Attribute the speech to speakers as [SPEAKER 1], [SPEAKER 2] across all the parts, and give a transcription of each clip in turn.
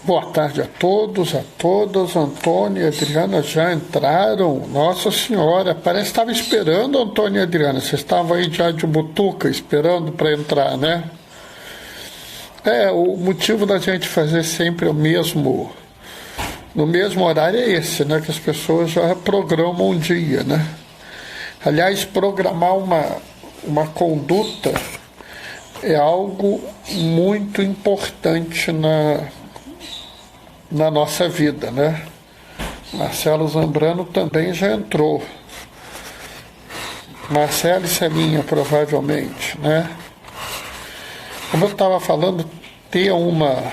[SPEAKER 1] Boa tarde a todos, a todas. Antônio e Adriana já entraram. Nossa Senhora, parece que estava esperando, Antônio e Adriana. Vocês estavam aí já de butuca esperando para entrar, né? O motivo da gente fazer sempre no mesmo horário é esse, né? Que as pessoas já programam um dia, né? Aliás, programar uma conduta é algo muito importante na nossa vida, né? Marcelo Zambrano também já entrou. Marcelo e Celinha, provavelmente, né? Como eu estava falando, ter uma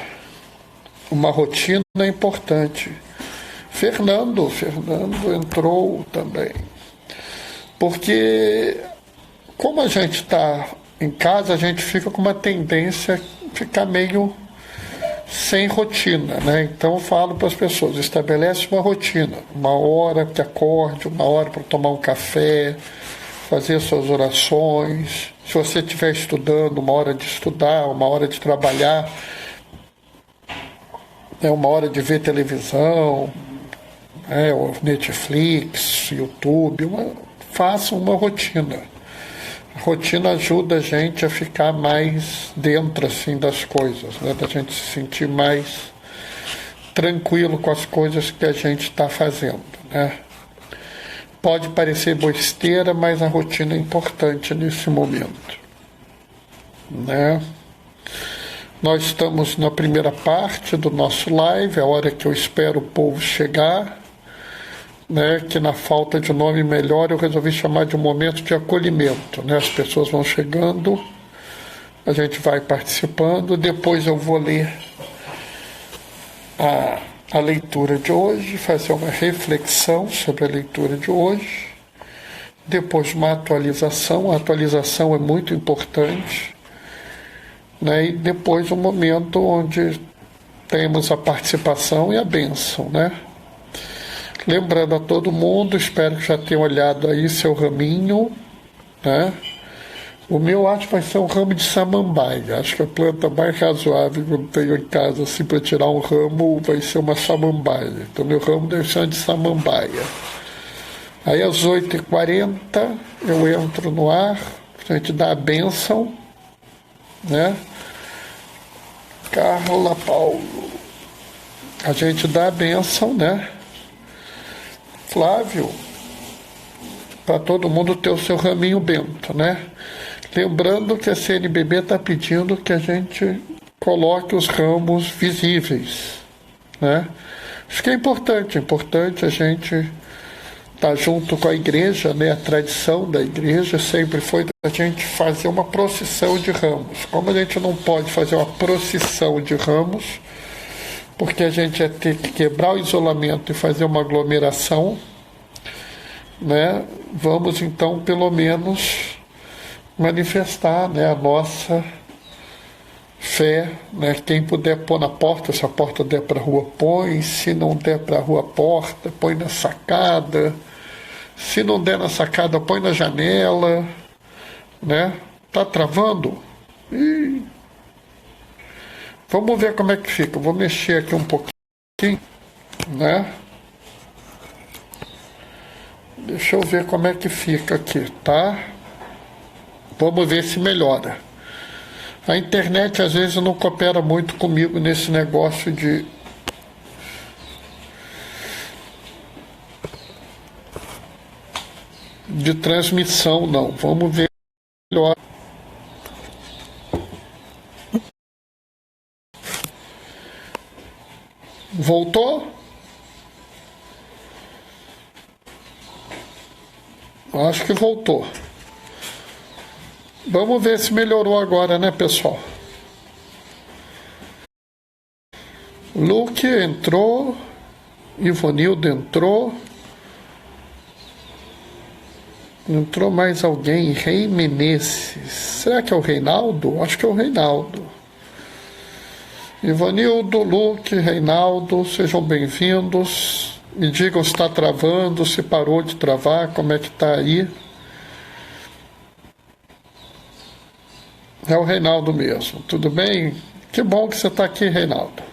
[SPEAKER 1] rotina é importante. Fernando entrou também. Porque como a gente está em casa, a gente fica com uma tendência a ficar meio sem rotina, né? Então eu falo para as pessoas, estabelece uma rotina, uma hora que acorde, uma hora para tomar um café, fazer suas orações. Se você estiver estudando, uma hora de estudar, uma hora de trabalhar, uma hora de ver televisão, ou Netflix, YouTube, faça uma rotina. A rotina ajuda a gente a ficar mais dentro assim, das coisas, né? Da gente se sentir mais tranquilo com as coisas que a gente está fazendo, né? Pode parecer besteira, mas a rotina é importante nesse momento, né? Nós estamos na primeira parte do nosso live, a hora que eu espero o povo chegar, né? Que na falta de nome melhor eu resolvi chamar de um momento de acolhimento, né? As pessoas vão chegando, a gente vai participando, depois eu vou ler a leitura de hoje, fazer uma reflexão sobre a leitura de hoje, depois uma atualização. A atualização é muito importante, né? E depois um momento onde temos a participação e a bênção, né? Lembrando a todo mundo, espero que já tenham olhado aí seu raminho, né? O meu acho que vai ser um ramo de samambaia. Acho que a planta mais razoável que eu tenho em casa assim, para tirar um ramo vai ser uma samambaia. Então meu ramo deve ser de samambaia. Aí às 8h40 eu entro no ar, a gente dá a bênção, né? Carla Paulo. A gente dá a bênção, né? Flávio, para todo mundo ter o seu raminho bento, né? Lembrando que a CNBB está pedindo que a gente coloque os ramos visíveis, né? Acho que é importante a gente estar junto com a igreja, né? A tradição da igreja sempre foi a gente fazer uma procissão de ramos. Como a gente não pode fazer uma procissão de ramos, porque a gente ia ter que quebrar o isolamento e fazer uma aglomeração, né? Vamos então pelo menos manifestar, né, a nossa fé, né? Quem puder pôr na porta, se a porta der para a rua, põe. Se não der para a rua, porta, põe na sacada. Se não der na sacada, põe na janela, né? Tá travando? Vamos ver como é que fica. Vou mexer aqui um pouquinho, né? Deixa eu ver como é que fica aqui, tá? Vamos ver se melhora. A internet às vezes não coopera muito comigo nesse negócio de transmissão, não. Vamos ver melhor. Voltou? Acho que voltou. Vamos ver se melhorou agora, né, pessoal? Luke entrou, Ivonildo entrou. Entrou mais alguém, Rei Menezes. Será que é o Reinaldo? Acho que é o Reinaldo. Ivanildo, Luke, Reinaldo, sejam bem-vindos. Me digam se está travando, se parou de travar, como é que está aí. É o Reinaldo mesmo, tudo bem? Que bom que você está aqui, Reinaldo.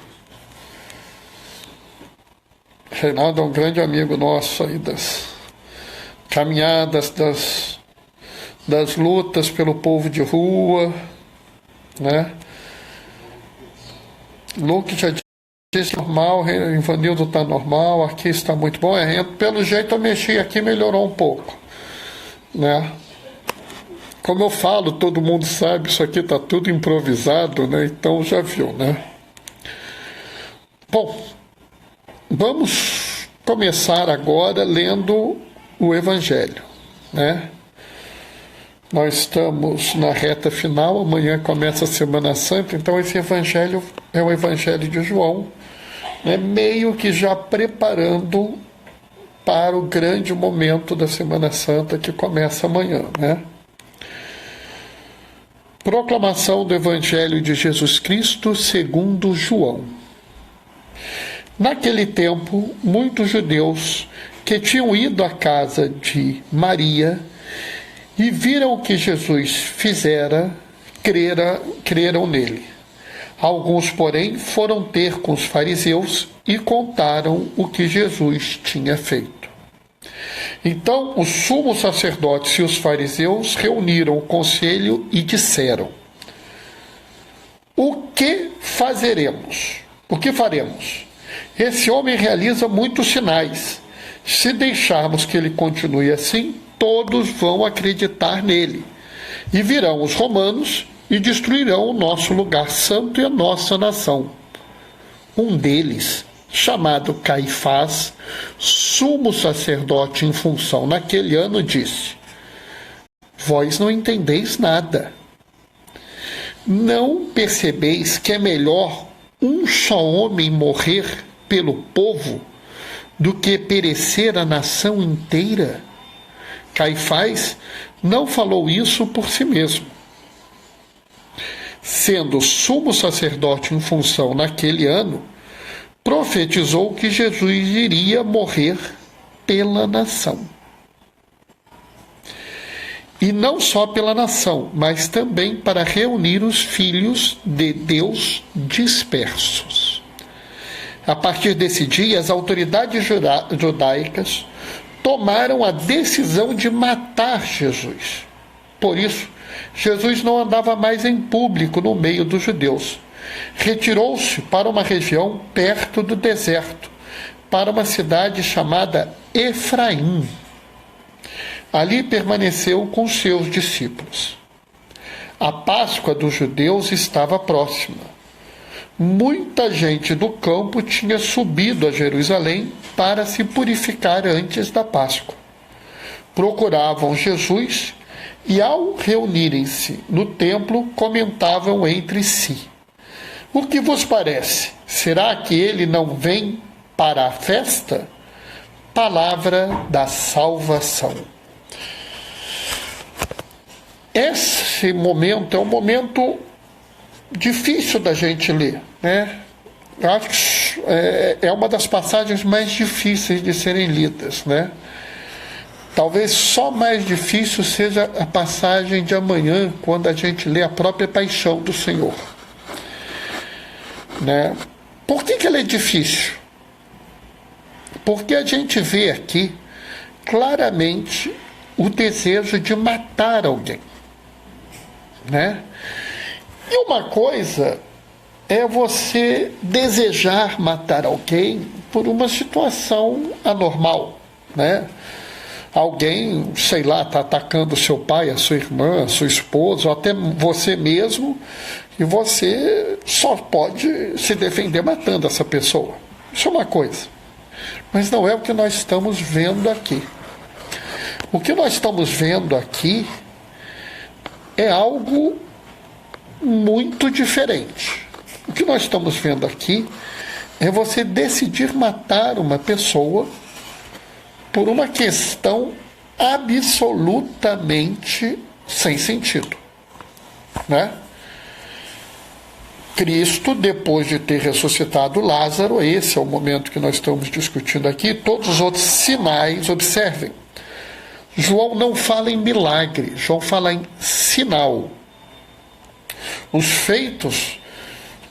[SPEAKER 1] Reinaldo é um grande amigo nosso aí das caminhadas, das lutas pelo povo de rua, né? Luke já disse normal, Ivanildo está normal, aqui está muito bom. Pelo jeito eu mexi aqui, melhorou um pouco, né? Como eu falo, todo mundo sabe, isso aqui está tudo improvisado, né? Então já viu, né? Bom, vamos começar agora lendo o Evangelho, né? Nós estamos na reta final, amanhã começa a Semana Santa, então esse Evangelho é o Evangelho de João, né? Meio que já preparando para o grande momento da Semana Santa que começa amanhã, né? Proclamação do Evangelho de Jesus Cristo segundo João. Naquele tempo, muitos judeus que tinham ido à casa de Maria e viram o que Jesus fizera, creram nele. Alguns, porém, foram ter com os fariseus e contaram o que Jesus tinha feito. Então os sumos sacerdotes e os fariseus reuniram o conselho e disseram: O que fazeremos? O que faremos? Esse homem realiza muitos sinais. Se deixarmos que ele continue assim, todos vão acreditar nele. E virão os romanos e destruirão o nosso lugar santo e a nossa nação. Um deles, chamado Caifás, sumo sacerdote em função naquele ano, disse: Vós não entendeis nada. Não percebeis que é melhor um só homem morrer pelo povo do que perecer a nação inteira? Caifás não falou isso por si mesmo. Sendo sumo sacerdote em função naquele ano, profetizou que Jesus iria morrer pela nação. E não só pela nação, mas também para reunir os filhos de Deus dispersos. A partir desse dia, as autoridades judaicas tomaram a decisão de matar Jesus. Por isso, Jesus não andava mais em público no meio dos judeus. Retirou-se para uma região perto do deserto, para uma cidade chamada Efraim. Ali permaneceu com seus discípulos. A Páscoa dos judeus estava próxima. Muita gente do campo tinha subido a Jerusalém para se purificar antes da Páscoa. Procuravam Jesus e, ao reunirem-se no templo, comentavam entre si: O que vos parece? Será que ele não vem para a festa? Palavra da salvação. Esse momento é um momento difícil da gente ler, né? Eu acho que é uma das passagens mais difíceis de serem lidas, né? Talvez só mais difícil seja a passagem de amanhã, quando a gente lê a própria paixão do Senhor, né? Por que ela é difícil? Porque a gente vê aqui claramente o desejo de matar alguém, né? E uma coisa é você desejar matar alguém por uma situação anormal, né? Alguém, sei lá, está atacando seu pai, a sua irmã, a sua esposa, ou até você mesmo, e você só pode se defender matando essa pessoa. Isso é uma coisa. Mas não é o que nós estamos vendo aqui. O que nós estamos vendo aqui é algo muito diferente. O que nós estamos vendo aqui é você decidir matar uma pessoa por uma questão absolutamente sem sentido, né? Cristo, depois de ter ressuscitado Lázaro, esse é o momento que nós estamos discutindo aqui, todos os outros sinais, observem, João não fala em milagre, João fala em sinal. Os feitos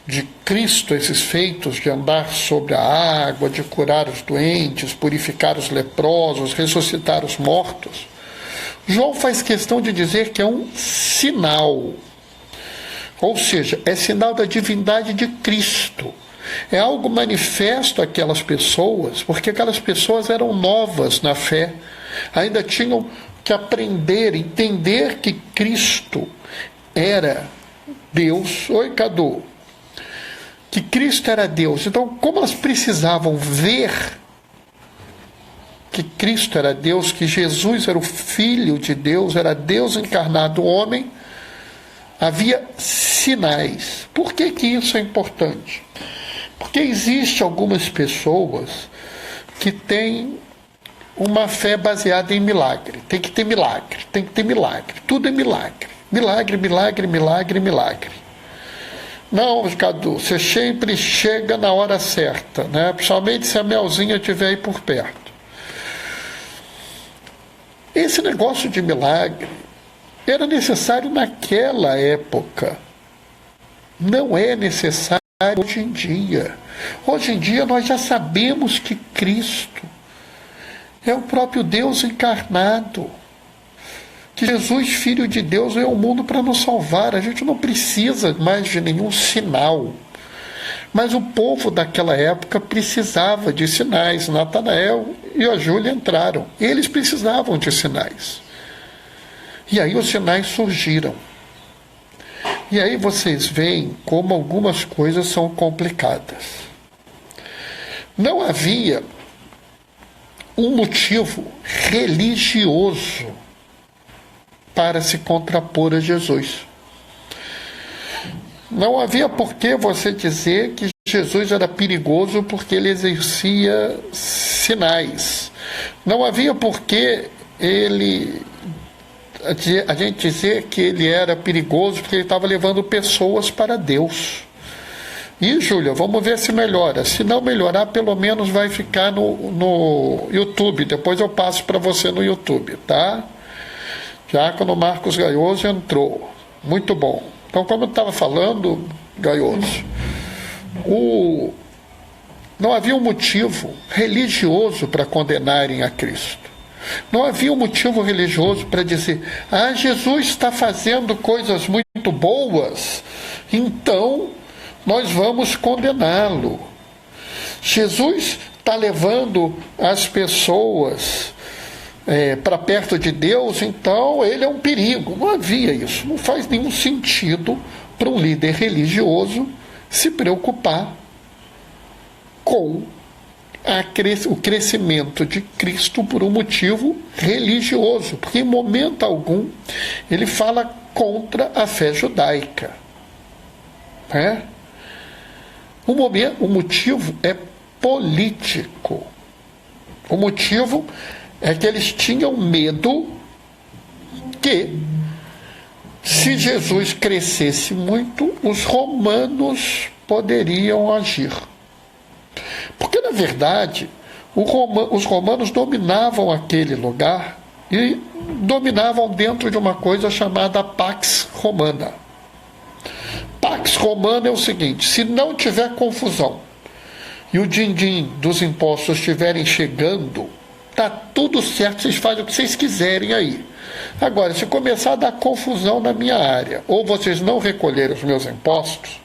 [SPEAKER 1] de Cristo, esses feitos de andar sobre a água, de curar os doentes, purificar os leprosos, ressuscitar os mortos, João faz questão de dizer que é um sinal. Ou seja, é sinal da divindade de Cristo. É algo manifesto àquelas pessoas, porque aquelas pessoas eram novas na fé, ainda tinham que aprender, entender que Cristo era Deus. Oi, Cadu. Que Cristo era Deus. Então, como elas precisavam ver que Cristo era Deus, que Jesus era o Filho de Deus, era Deus encarnado homem, havia sinais. Por que que isso é importante? Porque existem algumas pessoas que têm uma fé baseada em milagre. Tem que ter milagre, tem que ter milagre. Tudo é milagre. Milagre, milagre, milagre, milagre. Não, Cadu, você sempre chega na hora certa, né? Principalmente se a Melzinha estiver aí por perto. Esse negócio de milagre era necessário naquela época. Não é necessário hoje em dia. Hoje em dia nós já sabemos que Cristo é o próprio Deus encarnado. Que Jesus, Filho de Deus, veio ao mundo para nos salvar. A gente não precisa mais de nenhum sinal. Mas o povo daquela época precisava de sinais. Natanael e a Júlia entraram. Eles precisavam de sinais. E aí os sinais surgiram. E aí vocês veem como algumas coisas são complicadas. Não havia um motivo religioso para se contrapor a Jesus. Não havia por que você dizer que Jesus era perigoso porque ele exercia sinais. Não havia por que a gente dizer que ele era perigoso porque ele estava levando pessoas para Deus. E, Júlia, vamos ver se melhora. Se não melhorar, pelo menos vai ficar no YouTube. Depois eu passo para você no YouTube, tá? Diácono Marcos Gaioso entrou. Muito bom. Então, como eu estava falando, Gaioso, não havia um motivo religioso para condenarem a Cristo. Não havia um motivo religioso para dizer: Jesus está fazendo coisas muito boas, então nós vamos condená-lo. Jesus está levando as pessoas para perto de Deus, então ele é um perigo. Não havia isso. Não faz nenhum sentido para um líder religioso se preocupar com o crescimento de Cristo por um motivo religioso, porque em momento algum ele fala contra a fé judaica. O motivo é político. O motivo é que eles tinham medo que, se Jesus crescesse muito, os romanos poderiam agir. Porque, na verdade, os romanos dominavam aquele lugar e dominavam dentro de uma coisa chamada Pax Romana. Pax Romana é o seguinte: se não tiver confusão e o din-din dos impostos estiverem chegando, tá tudo certo, vocês fazem o que vocês quiserem aí. Agora, se começar a dar confusão na minha área, ou vocês não recolherem os meus impostos,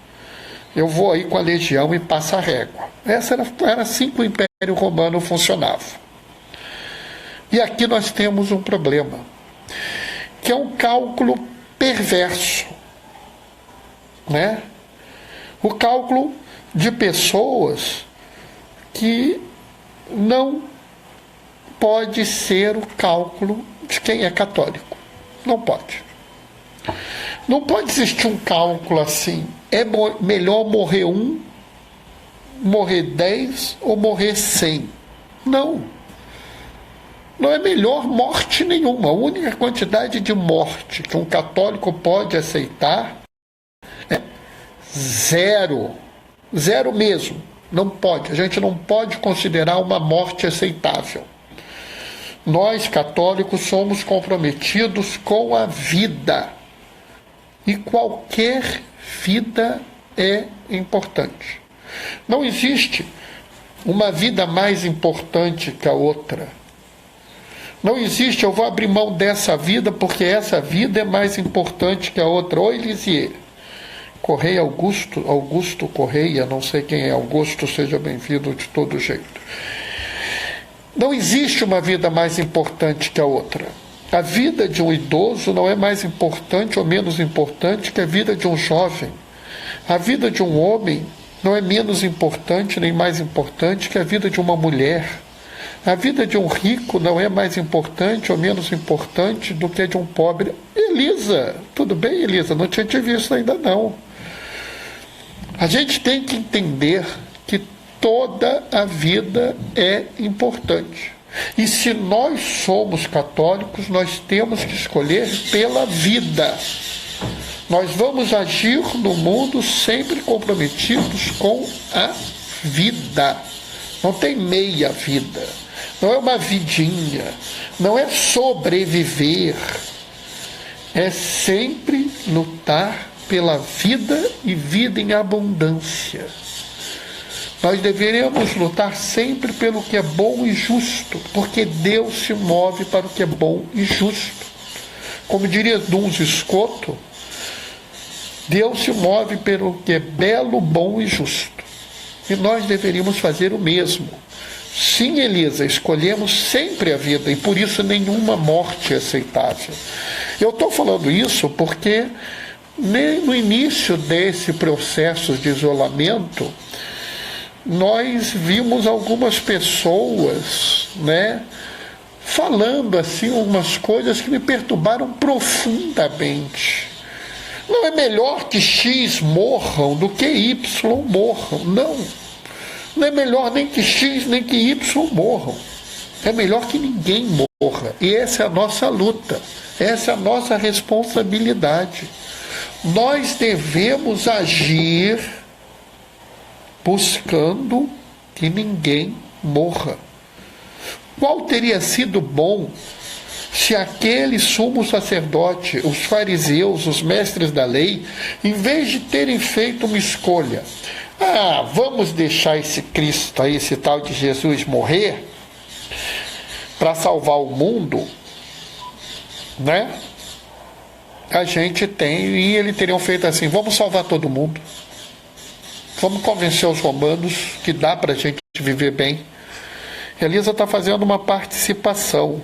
[SPEAKER 1] eu vou aí com a legião e passo a régua. Era assim que o Império Romano funcionava. E aqui nós temos um problema, que é um cálculo perverso, né? O cálculo de pessoas que não pode ser o cálculo de quem é católico. Não pode. Não pode existir um cálculo assim: é melhor morrer 1, morrer 10 ou morrer 100. Não. Não é melhor morte nenhuma. A única quantidade de morte que um católico pode aceitar é 0. 0 mesmo. Não pode. A gente não pode considerar uma morte aceitável. Nós, católicos, somos comprometidos com a vida. E qualquer vida é importante. Não existe uma vida mais importante que a outra. Não existe, eu vou abrir mão dessa vida porque essa vida é mais importante que a outra. Oi, Lisier. Correia Augusto Correia, não sei quem é Augusto, seja bem-vindo de todo jeito. Não existe uma vida mais importante que a outra. A vida de um idoso não é mais importante ou menos importante que a vida de um jovem. A vida de um homem não é menos importante nem mais importante que a vida de uma mulher. A vida de um rico não é mais importante ou menos importante do que a de um pobre. Elisa, tudo bem, Elisa? Não tinha te visto ainda não. A gente tem que entender que toda a vida é importante. E se nós somos católicos, nós temos que escolher pela vida. Nós vamos agir no mundo sempre comprometidos com a vida. Não tem meia vida. Não é uma vidinha. Não é sobreviver. É sempre lutar pela vida e vida em abundância. Nós deveremos lutar sempre pelo que é bom e justo, porque Deus se move para o que é bom e justo. Como diria Duns Scoto, Deus se move pelo que é belo, bom e justo. E nós deveríamos fazer o mesmo. Sim, Elisa, escolhemos sempre a vida e por isso nenhuma morte é aceitável. Eu estou falando isso porque no início desse processo de isolamento, nós vimos algumas pessoas, falando assim umas coisas que me perturbaram profundamente. Não é melhor que X morram do que Y morram. Não. Não é melhor nem que X nem que Y morram. É melhor que ninguém morra. E essa é a nossa luta. Essa é a nossa responsabilidade. Nós devemos agir buscando que ninguém morra. Qual teria sido bom se aquele sumo sacerdote, os fariseus, os mestres da lei, em vez de terem feito uma escolha, vamos deixar esse Cristo aí, esse tal de Jesus morrer para salvar o mundo, a gente tem, e eles teriam feito assim, vamos salvar todo mundo. Vamos convencer os romanos que dá para a gente viver bem. E a Elisa está fazendo uma participação.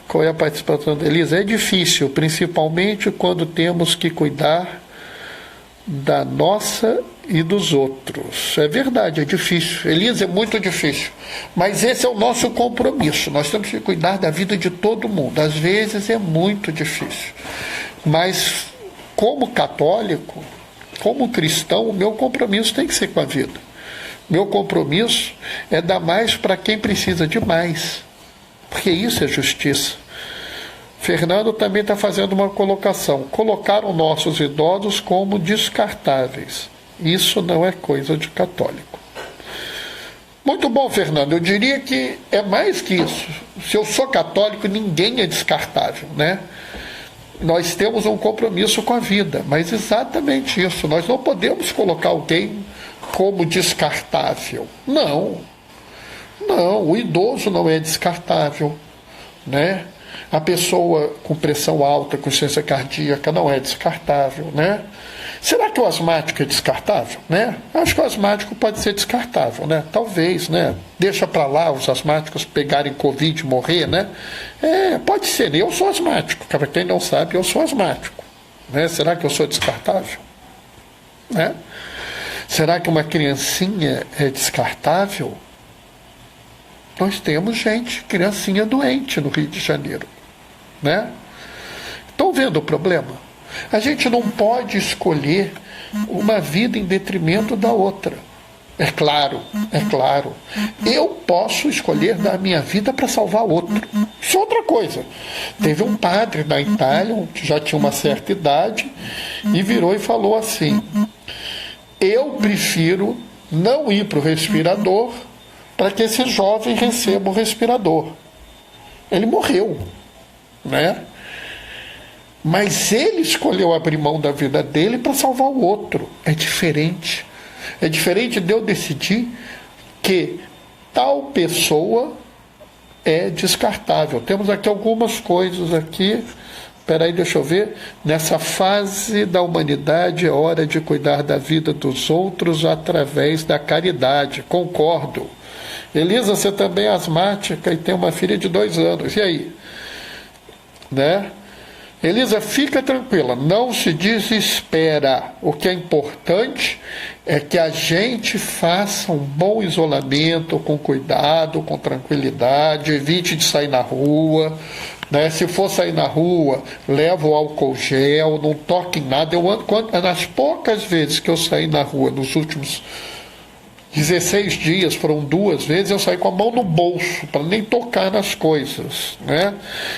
[SPEAKER 1] Qual é a participação da Elisa? É difícil, principalmente quando temos que cuidar da nossa e dos outros. É verdade, é difícil. Elisa, é muito difícil. Mas esse é o nosso compromisso. Nós temos que cuidar da vida de todo mundo. Às vezes é muito difícil. Mas, como católico, como cristão, o meu compromisso tem que ser com a vida. Meu compromisso é dar mais para quem precisa de mais. Porque isso é justiça. Fernando também está fazendo uma colocação. Colocaram nossos idosos como descartáveis. Isso não é coisa de católico. Muito bom, Fernando. Eu diria que é mais que isso. Se eu sou católico, ninguém é descartável, Nós temos um compromisso com a vida, mas exatamente isso. Nós não podemos colocar alguém como descartável. Não, o idoso não é descartável, A pessoa com pressão alta, com insuficiência cardíaca não é descartável, Será que o asmático é descartável, Acho que o asmático pode ser descartável, Talvez, Deixa para lá os asmáticos pegarem Covid e morrer, Pode ser. Eu sou asmático. Para quem não sabe, eu sou asmático, Será que eu sou descartável, Será que uma criancinha é descartável? Nós temos criancinha doente no Rio de Janeiro, Estão vendo o problema? A gente não pode escolher uma vida em detrimento da outra. É claro. Eu posso escolher dar minha vida para salvar outro. Isso é outra coisa. Teve um padre na Itália, que já tinha uma certa idade, e virou e falou assim: eu prefiro não ir para o respirador para que esse jovem receba o respirador. Ele morreu, Mas ele escolheu abrir mão da vida dele para salvar o outro. É diferente. É diferente de eu decidir que tal pessoa é descartável. Temos aqui algumas coisas aqui. Espera aí, deixa eu ver. Nessa fase da humanidade é hora de cuidar da vida dos outros através da caridade. Concordo. Elisa, você também é asmática e tem uma filha de 2 anos. E aí? Né? Elisa, fica tranquila, não se desespera. O que é importante é que a gente faça um bom isolamento, com cuidado, com tranquilidade, evite de sair na rua, né? Se for sair na rua, leva o álcool gel, não toque em nada. Nas poucas vezes que eu saí na rua, nos últimos 16 dias, foram 2 vezes, eu saí com a mão no bolso, para nem tocar nas coisas, né?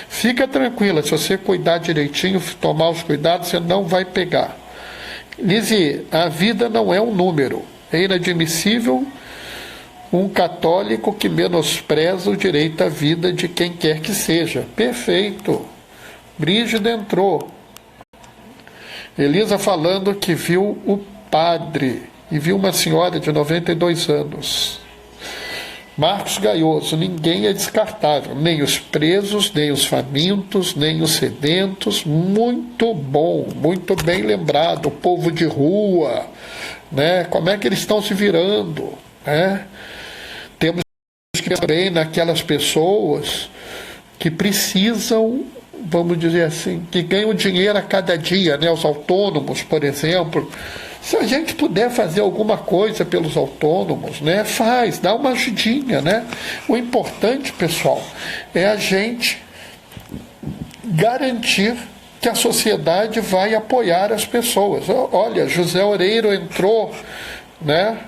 [SPEAKER 1] Fica tranquila, se você cuidar direitinho, tomar os cuidados, você não vai pegar. Lizzie, a vida não é um número. É inadmissível um católico que menospreza o direito à vida de quem quer que seja. Perfeito. Brígida entrou. Elisa falando que viu o padre e viu uma senhora de 92 anos. Marcos Gaioso, ninguém é descartável, nem os presos, nem os famintos, nem os sedentos. Muito bom, muito bem lembrado. O povo de rua, né? Como é que eles estão se virando, né? Temos que também naquelas pessoas que precisam, vamos dizer assim, que ganham dinheiro a cada dia, né? Os autônomos, por exemplo. Se a gente puder fazer alguma coisa pelos autônomos, né, faz, dá uma ajudinha, né? O importante, pessoal, é a gente garantir que a sociedade vai apoiar as pessoas. Olha, José Oreiro entrou, né?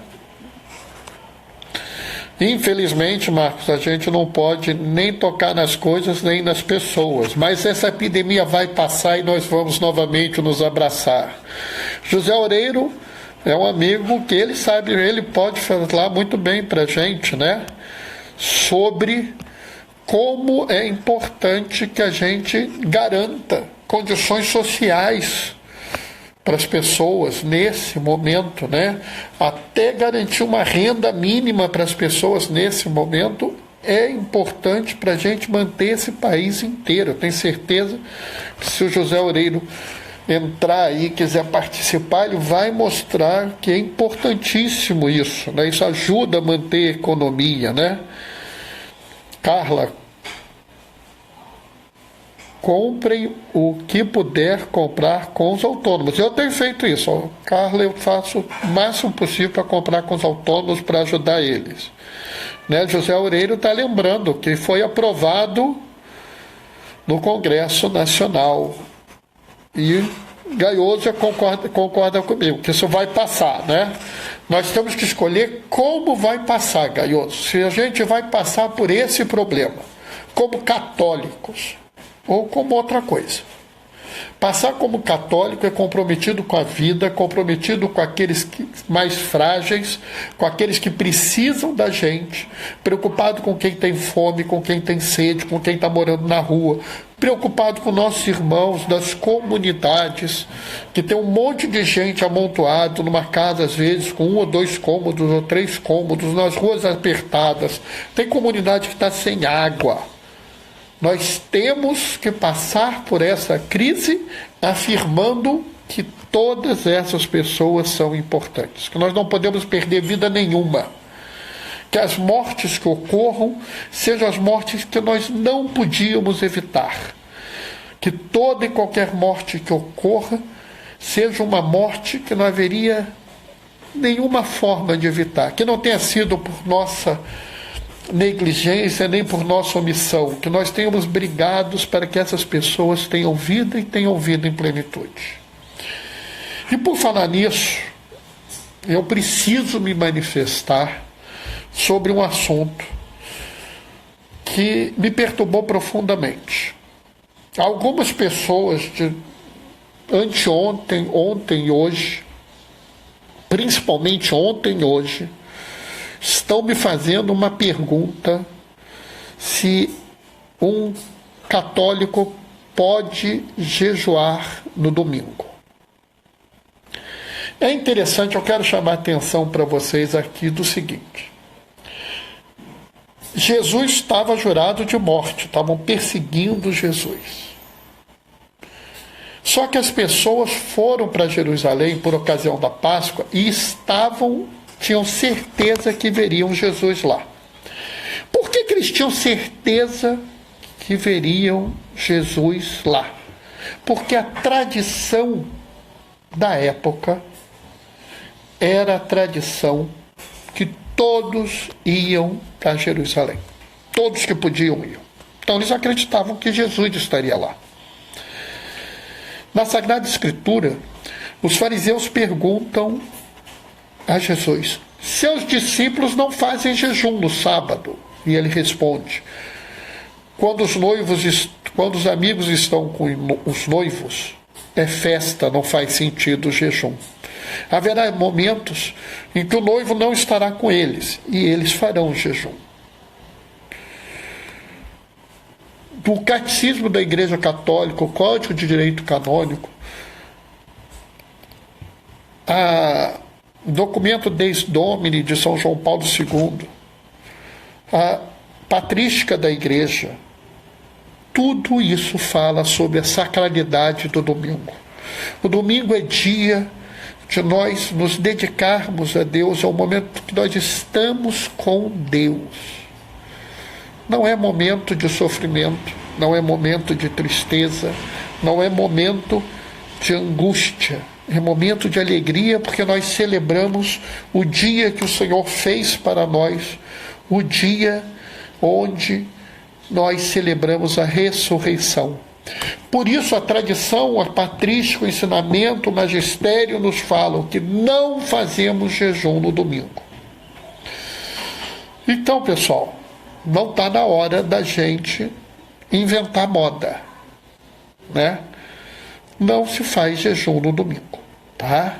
[SPEAKER 1] Infelizmente, Marcos, a gente não pode nem tocar nas coisas nem nas pessoas, mas essa epidemia vai passar e nós vamos novamente nos abraçar. José Oreiro é um amigo que ele sabe, ele pode falar muito bem para a gente, né? Sobre como é importante que a gente garanta condições sociais para as pessoas nesse momento, né? Até garantir uma renda mínima para as pessoas nesse momento é importante para a gente manter esse país inteiro. Eu tenho certeza que se o José Oreiro entrar aí e quiser participar, ele vai mostrar que é importantíssimo isso, né? Isso ajuda a manter a economia, né? Carla, comprem o que puder comprar com os autônomos. Eu tenho feito isso, ó. Carla, eu faço o máximo possível para comprar com os autônomos para ajudar eles. Né? José Oreiro está lembrando que foi aprovado no Congresso Nacional. E Gaioso concorda comigo, que isso vai passar, né? Nós temos que escolher como vai passar, Gaioso. Se a gente vai passar por esse problema, como católicos, ou como outra coisa. Passar como católico é comprometido com a vida, comprometido com aqueles mais frágeis, com aqueles que precisam da gente, preocupado com quem tem fome, com quem tem sede, com quem está morando na rua, preocupado com nossos irmãos das comunidades, que tem um monte de gente amontoado numa casa, às vezes, com 1 ou 2 cômodos ou 3 cômodos, nas ruas apertadas. Tem comunidade que está sem água. Nós temos que passar por essa crise afirmando que todas essas pessoas são importantes, que nós não podemos perder vida nenhuma, que as mortes que ocorram sejam as mortes que nós não podíamos evitar, que toda e qualquer morte que ocorra seja uma morte que não haveria nenhuma forma de evitar, que não tenha sido por nossa negligência nem por nossa omissão, que nós tenhamos brigados para que essas pessoas tenham vida e tenham vida em plenitude. E por falar nisso, eu preciso me manifestar sobre um assunto que me perturbou profundamente. Algumas pessoas de anteontem, ontem e hoje, principalmente ontem e hoje, estão me fazendo uma pergunta se um católico pode jejuar no domingo. É interessante, eu quero chamar a atenção para vocês aqui do seguinte. Jesus estava jurado de morte, estavam perseguindo Jesus. Só que as pessoas foram para Jerusalém por ocasião da Páscoa e tinham certeza que veriam Jesus lá. Por que eles tinham certeza que veriam Jesus lá? Porque a tradição da época era a tradição que todos iam para Jerusalém. Todos que podiam ir. Então eles acreditavam que Jesus estaria lá. Na Sagrada Escritura, os fariseus perguntam a Jesus: seus discípulos não fazem jejum no sábado? E ele responde: quando os amigos estão com os noivos, é festa, não faz sentido o jejum. Haverá momentos em que o noivo não estará com eles e eles farão jejum. Do Catecismo da Igreja Católica, o Código de Direito Canônico, documento Deis Domini de São João Paulo II, a patrística da Igreja, tudo isso fala sobre a sacralidade do domingo. O domingo é dia de nós nos dedicarmos a Deus, é o momento que nós estamos com Deus. Não é momento de sofrimento, não é momento de tristeza, não é momento de angústia, é momento de alegria, porque nós celebramos o dia que o Senhor fez para nós, o dia onde nós celebramos a ressurreição. Por isso a tradição, a patrística, o ensinamento, o magistério nos falam que não fazemos jejum no domingo. Então, pessoal, não está na hora da gente inventar moda, né? Não se faz jejum no domingo, tá?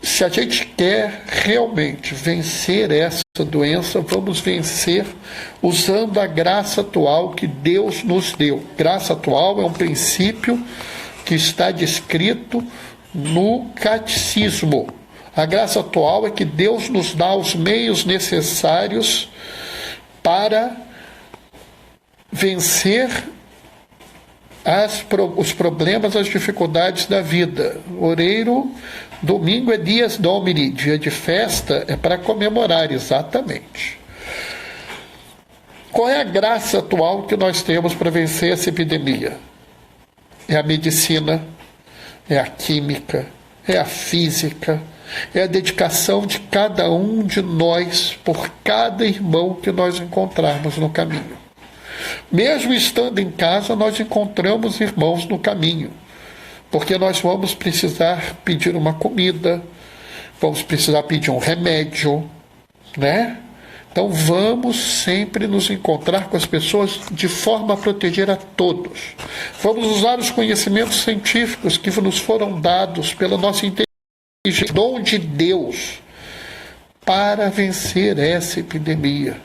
[SPEAKER 1] Se a gente quer realmente vencer essa doença, vamos vencer usando a graça atual que Deus nos deu. Graça atual é um princípio que está descrito no Catecismo. A graça atual é que Deus nos dá os meios necessários para vencer os problemas, as dificuldades da vida. Oreiro, domingo é dias domini, dia de festa é para comemorar, exatamente. Qual é a graça atual que nós temos para vencer essa epidemia? É a medicina, é a química, é a física, é a dedicação de cada um de nós por cada irmão que nós encontrarmos no caminho. Mesmo estando em casa, nós encontramos irmãos no caminho, porque nós vamos precisar pedir uma comida, vamos precisar pedir um remédio, né? Então vamos sempre nos encontrar com as pessoas de forma a proteger a todos. Vamos usar os conhecimentos científicos que nos foram dados pela nossa inteligência, dom de Deus, para vencer essa epidemia.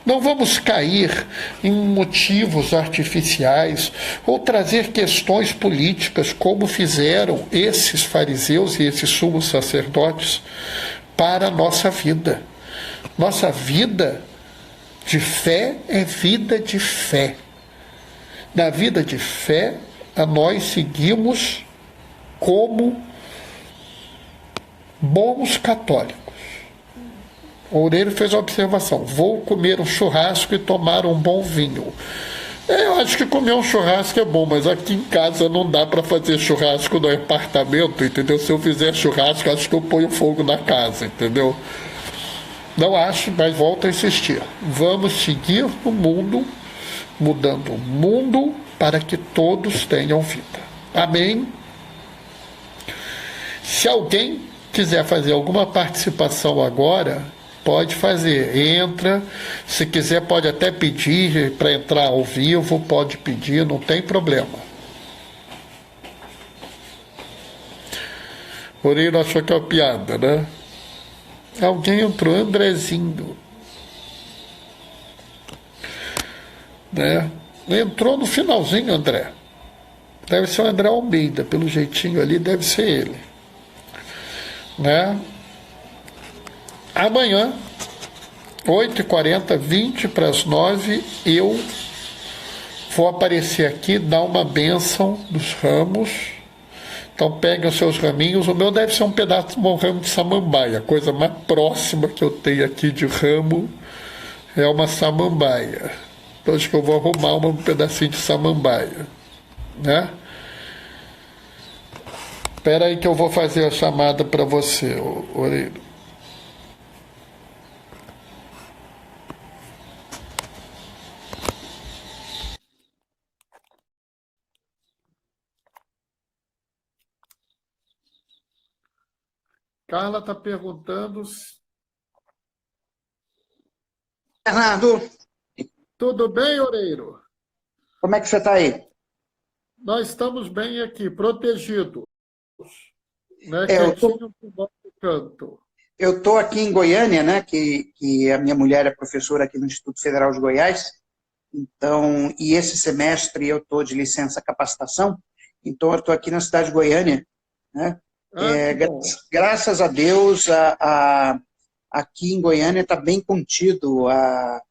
[SPEAKER 1] Não vamos cair em motivos artificiais ou trazer questões políticas como fizeram esses fariseus e esses sumos sacerdotes para a nossa vida. Nossa vida de fé é vida de fé. Na vida de fé, nós seguimos como bons católicos. O Oreiro fez uma observação: vou comer um churrasco e tomar um bom vinho. Eu acho que comer um churrasco é bom, mas aqui em casa não dá para fazer churrasco no apartamento, entendeu? Se eu fizer churrasco, acho que eu ponho fogo na casa, entendeu? Não acho, mas volto a insistir. Vamos seguir no mundo, mudando o mundo para que todos tenham vida. Amém? Se alguém quiser fazer alguma participação agora, pode fazer. Entra, se quiser pode até pedir para entrar ao vivo, pode pedir, não tem problema. Porém, não achou que é uma piada, né? Alguém entrou, Andrezinho, né? Entrou no finalzinho, André. Deve ser o André Almeida, pelo jeitinho ali, deve ser ele. Né? Amanhã, 8h40, 20 para as 9, eu vou aparecer aqui, dar uma bênção dos ramos. Então peguem os seus raminhos. O meu deve ser um pedaço, um ramo de samambaia. A coisa mais próxima que eu tenho aqui de ramo é uma samambaia. Então acho que eu vou arrumar um pedacinho de samambaia. Né? Espera aí que eu vou fazer a chamada para você, Oreiro. Carla está perguntando.
[SPEAKER 2] Fernando,
[SPEAKER 1] Tudo bem, Oreiro?
[SPEAKER 2] como é que você está aí?
[SPEAKER 1] Nós estamos bem aqui, protegidos, né?
[SPEAKER 2] É,
[SPEAKER 1] Quietinho no nosso canto.
[SPEAKER 2] eu tô aqui em Goiânia, né? Que a minha mulher é professora aqui no Instituto Federal de Goiás. Então, e esse semestre eu tô de licença capacitação. Então, eu tô aqui na cidade de Goiânia, né?
[SPEAKER 1] Ah, que bom.
[SPEAKER 2] Graças a Deus, aqui em Goiânia está bem contido a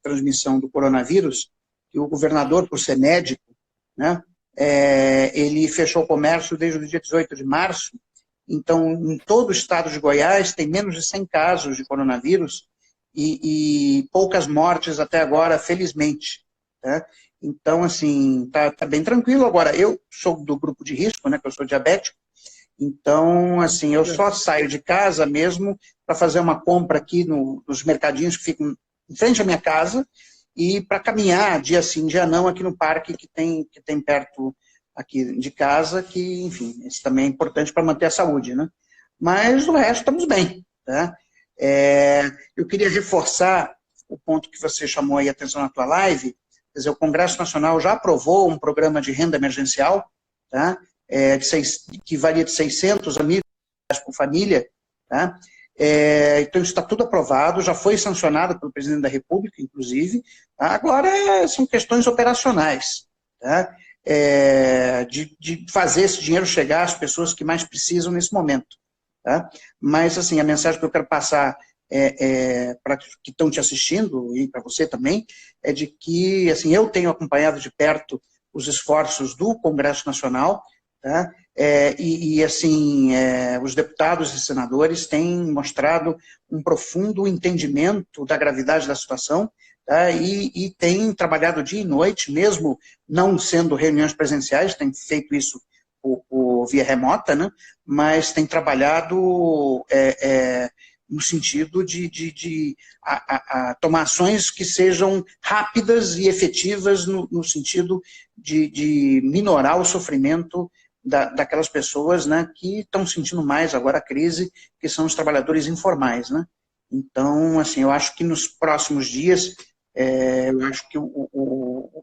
[SPEAKER 2] transmissão do coronavírus. E o governador, por ser médico, né? Ele fechou o comércio desde o dia 18 de março. Então, em todo o estado de Goiás, tem menos de 100 casos de coronavírus e poucas mortes até agora, felizmente. Tá? Então, assim, tá bem tranquilo. Agora, eu sou do grupo de risco, né, que eu sou diabético, então, assim, eu só saio de casa mesmo para fazer uma compra aqui nos mercadinhos que ficam em frente à minha casa e para caminhar dia sim, dia não, aqui no parque que tem perto aqui de casa, que, enfim, isso também é importante para manter a saúde, né? Mas o resto estamos bem, tá? Eu queria reforçar o ponto que você chamou aí a atenção na tua live, quer dizer, o Congresso Nacional já aprovou um programa de renda emergencial, tá? Que varia de 600 a 1.000 por família, tá? Então, isso está tudo aprovado, já foi sancionado pelo presidente da República, inclusive. Tá? Agora, são questões operacionais, tá? De fazer esse dinheiro chegar às pessoas que mais precisam nesse momento. Tá? Mas, assim, a mensagem que eu quero passar para que estão te assistindo, e para você também, é de que, assim, eu tenho acompanhado de perto os esforços do Congresso Nacional, tá? Assim, os deputados e senadores têm mostrado um profundo entendimento da gravidade da situação, tá? E têm trabalhado dia e noite, mesmo não sendo reuniões presenciais, têm feito isso por via remota, né? Mas têm trabalhado no sentido de tomar ações que sejam rápidas e efetivas no sentido de minorar o sofrimento daquelas pessoas, né, que estão sentindo mais agora a crise, que são os trabalhadores informais, né? Então, assim, eu acho que nos próximos dias, eu acho que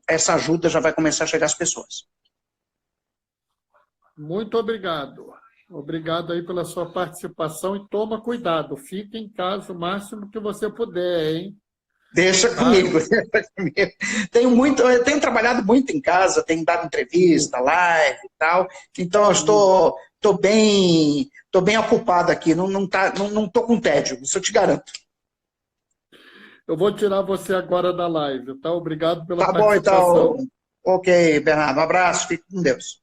[SPEAKER 2] essa ajuda já vai começar a chegar às pessoas.
[SPEAKER 1] Muito obrigado. Obrigado aí pela sua participação e toma cuidado. Fique em casa o máximo que você puder, hein?
[SPEAKER 2] Deixa
[SPEAKER 1] Tá?
[SPEAKER 2] comigo, deixa comigo. Eu tenho trabalhado muito em casa, tenho dado entrevista, live e tal, então eu tô bem ocupado aqui, não tô com tédio, isso eu te garanto.
[SPEAKER 1] Eu vou tirar você agora da live, tá? Obrigado pela
[SPEAKER 2] Tá bom, então.
[SPEAKER 1] participação.
[SPEAKER 2] Ok, Bernardo, um abraço, fique com Deus.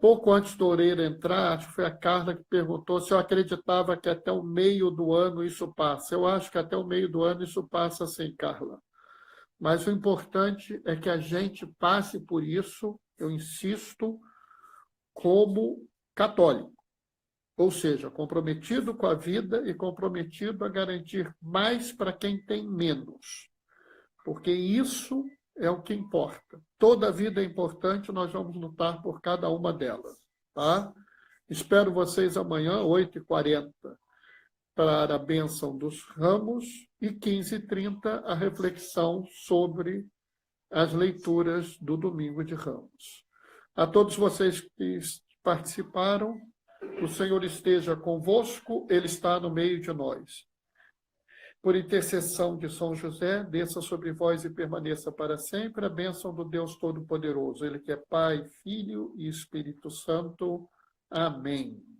[SPEAKER 1] Pouco antes do Oreiro entrar, acho que foi a Carla que perguntou se eu acreditava que até o meio do ano isso passa. Eu acho que até o meio do ano isso passa sim, Carla. Mas o importante é que a gente passe por isso, eu insisto, como católico. Ou seja, comprometido com a vida e comprometido a garantir mais para quem tem menos. Porque isso é o que importa. Toda vida é importante, nós vamos lutar por cada uma delas. Tá? Espero vocês amanhã, 8h40, para a bênção dos ramos e 15h30 a reflexão sobre as leituras do Domingo de Ramos. A todos vocês que participaram, o Senhor esteja convosco, Ele está no meio de nós. Por intercessão de São José, desça sobre vós e permaneça para sempre a bênção do Deus Todo-Poderoso, Ele que é Pai, Filho e Espírito Santo. Amém.